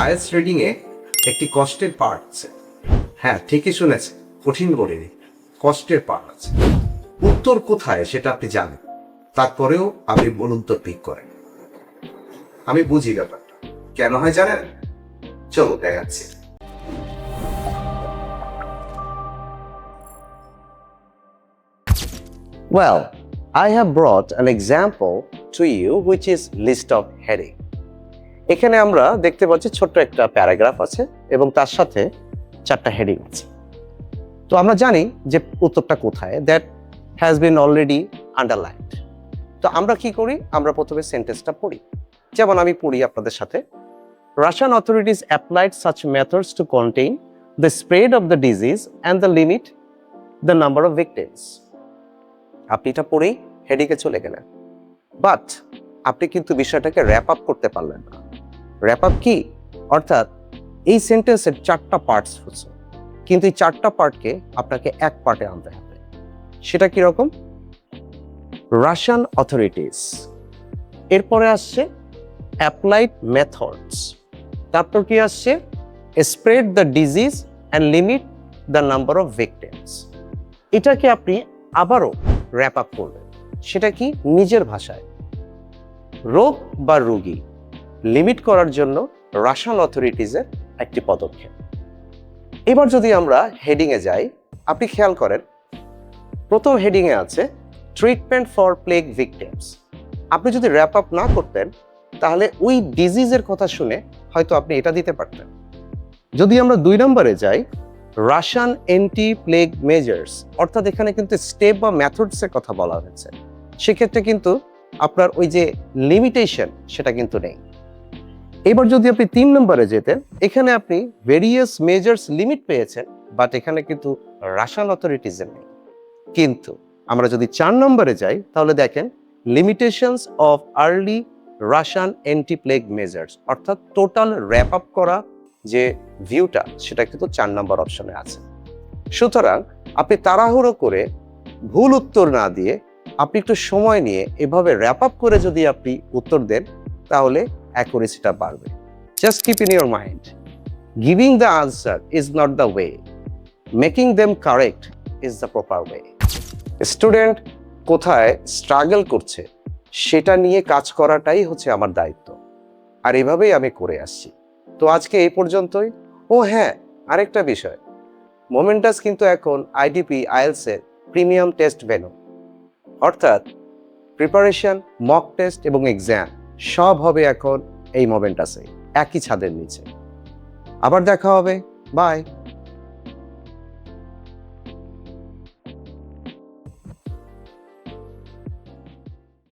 IELTS reading a একটি কষ্টের part আছে। হ্যাঁ, ঠিকই শুনেছে, কঠিন বলিনি, কষ্টের পার্ট আছে। উত্তর কোথায় সেটা আপনি জানেন, তারপরেও আপনি ভুল উত্তর পিক করেন। আমি বুঝি ব্যাপারটা কেন হয় জানেন? চলো দেখাচ্ছি। Well, I have brought an example to you which is list of heading. এখানে আমরা দেখতে পাচ্ছি ছোট্ট একটা প্যারাগ্রাফ আছে এবং তার সাথে 4টা হেডিং আছে। তো আমরা জানি যে উত্তরটা কোথায়, that has been already underlined. তো আমরা কি করি, আমরা প্রথমে সেন্টেন্সটা পড়ি। যেমন আমি পড়ি আপনাদের সাথে, Russian authorities applied such methods to contain the spread of the disease and the limit the number of victims. আপনি এটা পড়েই হেডিংয়ে চলে গেলেন, বাট আপনি কিন্তু বিষয়টাকে র্যাপ আপ করতে পারলেন না। র্যাপ আপ কি? অর্থাৎ এই সেন্টেন্সের 4টা পার্টস হচ্ছে, কিন্তু এই 4টা পার্টকে আপনাকে এক পার্টে আনতে হবে। সেটা কি রকম? রাশিয়ান অথরিটিস, এরপরে আসছে অ্যাপ্লাইড মেথডস, তারপর কি আসছে spread the disease and limit the number of victims. এটাকে আপনি আবারও র্যাপ আপ করবেন। সেটা কি? নিজের ভাষায়। রোগ বা রোগী লিমিট করার জন্য রাশিয়ান অথরিটিজের একটি পদক্ষেপ। এবার যদি আমরা হেডিংয়ে যাই, আপনি খেয়াল করেন প্রথম হেডিংয়ে আছে ট্রিটমেন্ট ফর প্লেগ ভিকটিমস। আপনি যদি র্যাপ আপ না করতেন তাহলে ওই ডিজিজের কথা শুনে হয়তো আপনি এটা দিতে পারতেন। যদি আমরা 2 নম্বরে যাই, রাশিয়ান অ্যান্টি প্লেগ মেজার্স, অর্থাৎ এখানে কিন্তু স্টেপ বা মেথডসের কথা বলা হয়েছে, সেক্ষেত্রে কিন্তু আপনার ওই যে লিমিটেশন সেটা কিন্তু নেই। এবার যদি আপনি 3 নম্বরে যেতেন, এখানে আপনি ভেরিয়াস মেজার্স লিমিট পেয়েছেন, বাট এখানে কিন্তু রাশিয়ান অথরিটিজের নেই। কিন্তু আমরা যদি 4 নম্বরে যাই তাহলে দেখেন limitations of early Russian anti plague measures, অর্থাৎ টোটাল র্যাপ আপ করা যে ভিউটা সেটা কিন্তু 4 নম্বর অপশনে আছে। সুতরাং আপনি তাড়াহুড়ো করে ভুল উত্তর না দিয়ে আপনি একটু সময় নিয়ে এভাবে র্যাপ আপ করে যদি আপনি উত্তর দেন তাহলে অ্যাকুরেসিটা বাড়বে। Just keep in your mind, giving the answer is not the way, making them correct is the proper way. Student কোথায় স্ট্রাগল করছে সেটা নিয়ে কাজ করাটাই হচ্ছে আমার দায়িত্ব, আর এভাবেই আমি করে আসছি। তো আজকে এই পর্যন্তই। ও হ্যাঁ, আরেকটা বিষয়, মোমেন্টাস কিন্তু এখন আইডিপি আইএলটিএস এর প্রিমিয়াম টেস্ট ভেন্যু, অর্থাৎ প্রিপারেশন, মক টেস্ট এবং এক্সাম সব হবে এখন এই মোমেন্টাসে, একই ছাদের নিচে। আবার দেখা হবে, বাই।